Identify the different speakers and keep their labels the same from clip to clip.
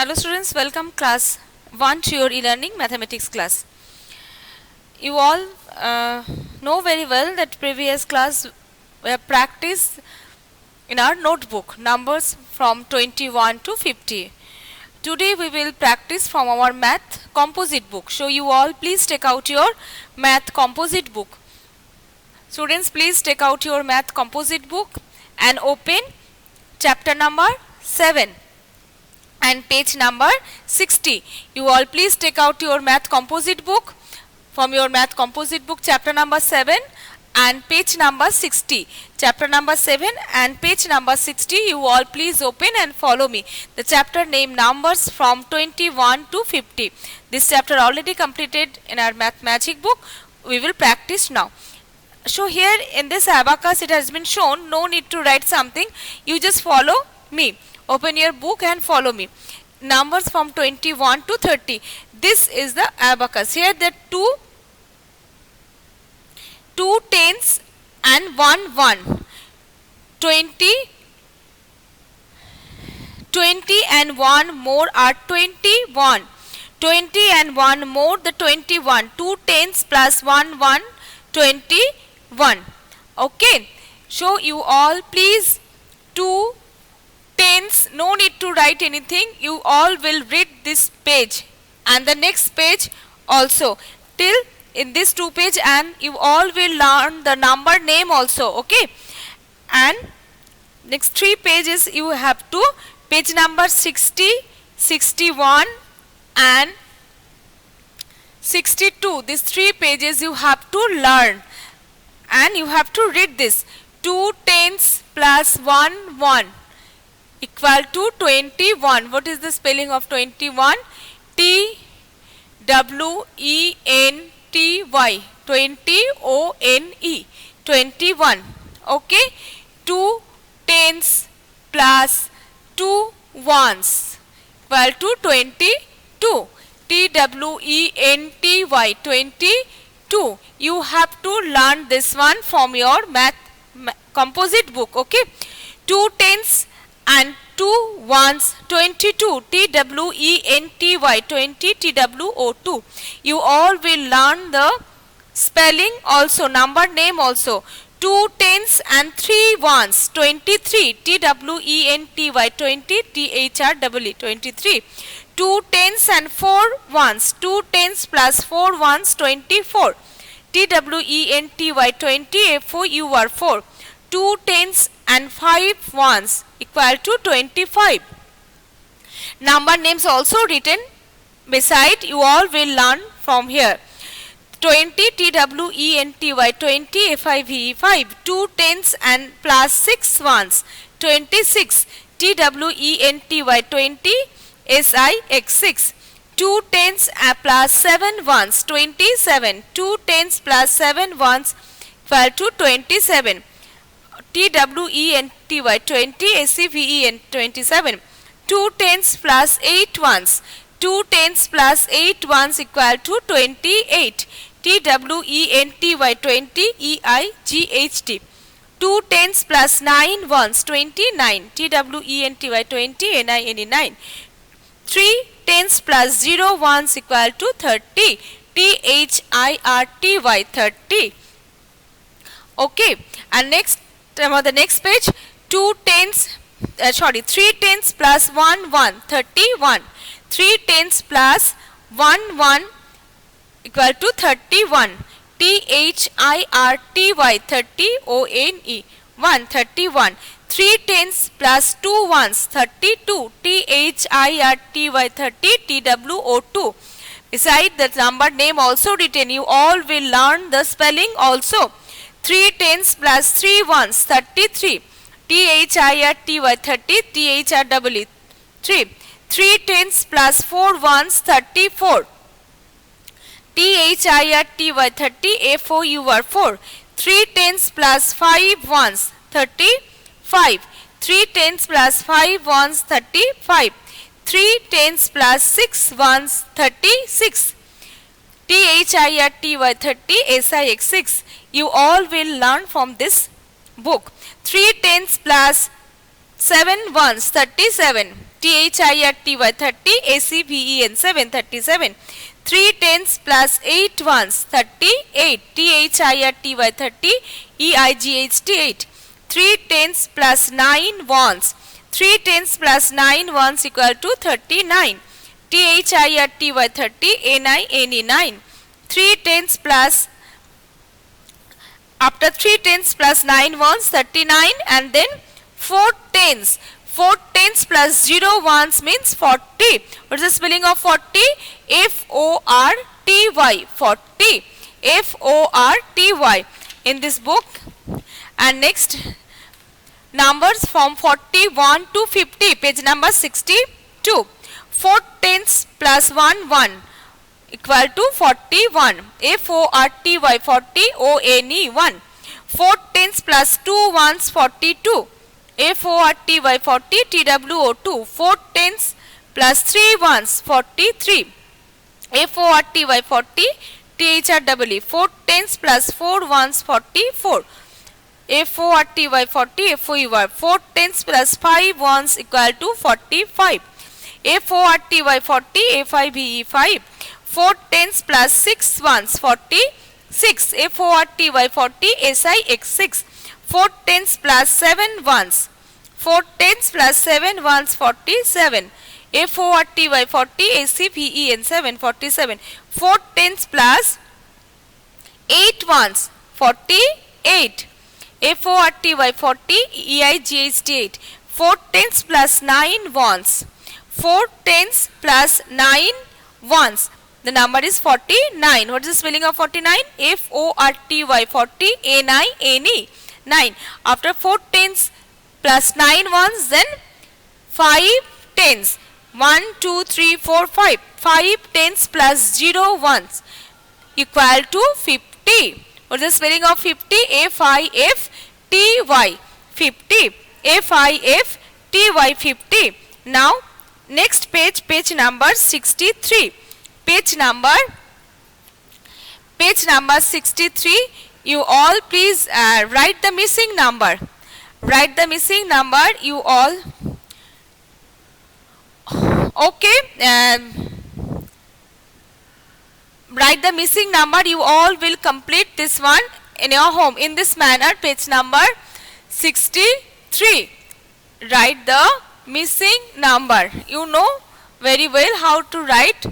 Speaker 1: Hello students, welcome class 1 to your e-learning mathematics class. You all know very well that previous class we have practiced in our notebook numbers from 21 to 50. Today we will practice from our math composite book. So you all please take out your math composite book. Students, please take out your math composite book and open chapter number 7. And page number 60. You all please take out your math composite book from your math composite book chapter number 7 and page number 60. Chapter number 7 and page number 60. You all please open and follow me. The chapter name numbers from 21 to 50. This chapter already completed in our math magic book. We will practice now. So here in this abacus it has been shown, no need to write something. You just follow me. Open your book and follow me. Numbers from 21 to 30. This is the abacus. Here there are two tens and one one. 20 and 1 more are 21. 20 and 1 more the 21. 2 tens plus 1 1 21. Okay. So you all please 2 tens, no need to write anything. You all will read this page and the next page also till in this 2 page, and you all will learn the number name also. Okay, and next 3 pages you have to page number 60, 61 and 62. These 3 pages you have to learn and you have to read this. 2 tens plus 1 1 equal to 21. What is the spelling of 21? T W E N T Y. 20 O N E. 21. Okay. 2 tens plus 2 ones equal to 22. T W E N T Y. 22. You have to learn this one from your math composite book. Okay. 2 tens and 2 ones 22. T W E N T Y. 20 T W O 2. You all will learn the spelling also, number name also. 2 tens and 3 ones 23. T W E N T Y. 20 T H R W E 23. 2 tens and 4 ones. 2 tens plus 4 ones 24. T W E N T Y. 20 F O U R 4. 2 tens and 5 ones equal to 25. Number names also written beside, you all will learn from here. 20 T W E N T Y. 20 F I V E 5. 2 tens and plus 6 ones 26. T W E N T Y. 20 S I X 6. 2 tens and plus 7 ones 27. 2 tens plus 7 ones equal to 27. T W E N T Y. 20 S E V E N 27. 2 tens plus 8 ones. 2 tens plus 8 ones equal to 28. T W E N T Y. 20 E I G H T. 2 tens plus 9 ones 29. T W E N T Y. 20 N I N E 9. 3 tens plus 0 ones equal to 30. T H I R T Y. 30. Okay, and next the next page, 3 tens plus 1 1 31. 3 tens plus 1 1 equal to 31. T H I R T Y. 30 O N E 1 31. 3 tens plus 2 ones 32. T H I R T Y. 30 T W O 2. Beside the number name also written, you all will learn the spelling also. 3 tens plus 3 ones 33. T H I R T Y. 30 T H R W E 3. 3 tens plus 4 ones 34. T H I R T Y. 30 F O U R 4. 3 tens plus 5 ones 35. 3 tens plus 5 ones 35. 3 tens plus 6 ones 36. T H I R T Y. 30 S I X 6. You all will learn from this book. 3 tens plus 7 ones 37. THIRTY 30, ACVEN 7 37. 3 tens plus 8 ones 38, THIRTY 30, EIGHT 8. 3 tens plus 9 ones, 3 tens plus 9 ones equal to 39, THIRTY 30, NINE 9. 3 tens plus, after 3 tens plus 9 ones 39, and then 4 tens. 4 tens plus 0 ones means 40. What is the spelling of 40? FORTY, 40. FORTY in this book. And next, numbers from 41 to 50, page number 62. 4 tens plus 1 1 equal to 41. FORTY, 40, ONE 1. 4 tens plus 2 ones 42. FORTY 40, TWO2. 4 tens plus 3 ones 43. FORTY 40, THREE. 4 tens plus 4 ones 44. FORTY 40, FOEY. 4 tens plus 5 ones equal to 45. FORTY 40, FIVE 5. 4 tens plus 6 ones 46. FORTY 40, SIX 6. 4 tens plus 7 ones. 4 tens plus 7 ones 47. FORTY 40, ACVEN 7 47. 4 tens plus 8 ones 48. FORTY 40, EIGHT 8. 4 tens plus 9 ones. 4 tens plus 9 ones. The number is 49. What is the spelling of 49? FORTY 40, NINE 9. After 4 tens plus 9 ones, then 5 tens. 1, 2, 3, 4, 5. 5 tens plus 0 ones equal to 50. What is the spelling of 50? FIFTY 50. FIFTY 50. Now next page, page number 63. Page number 63. You all please write the missing number. Write the missing number, you all. Okay. Write the missing number. You all will complete this one in your home in this manner. Page number 63. Write the missing number. You know very well how to write.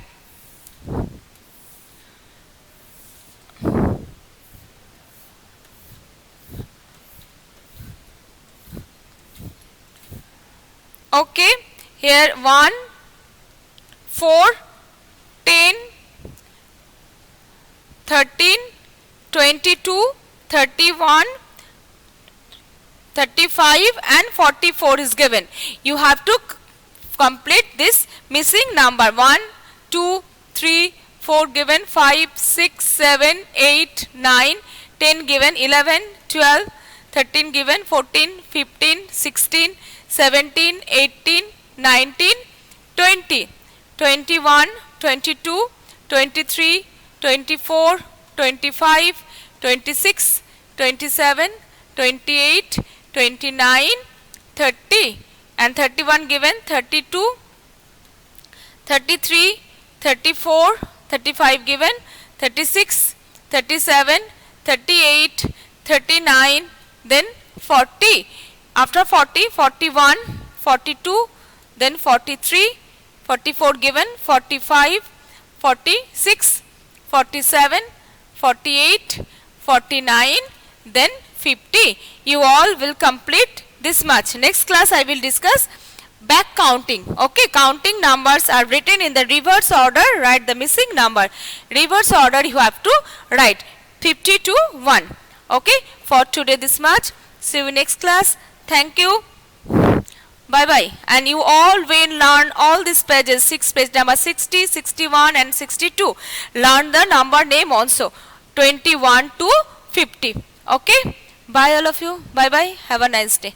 Speaker 1: Okay, here 1, 4, 10, 13, 22, 31, 35 and 44 is given. You have to complete this missing number. 1, 2, 3, 4 given, 5, 6, 7, 8, 9, 10 given, 11, 12, 13 given, 14, 15, 16, 17, 18, 19, 20, 21, 22, 23, 24, 25, 26, 27, 28, 29, 30 and 31 given, 32, 33, 34, 35 given, 36, 37, 38, 39, then 40. After 40, 41, 42, then 43, 44 given, 45, 46, 47, 48, 49, then 50. You all will complete this much. Next class I will discuss back counting. Okay, counting numbers are written in the reverse order. Write the missing number. Reverse order you have to write 50 to 1. Okay, for today this much. See you next class. Thank you. Bye bye. And you all will learn all these pages, page number 60, 61 and 62. Learn the number name also, 21 to 50. Okay. Bye all of you. Bye bye. Have a nice day.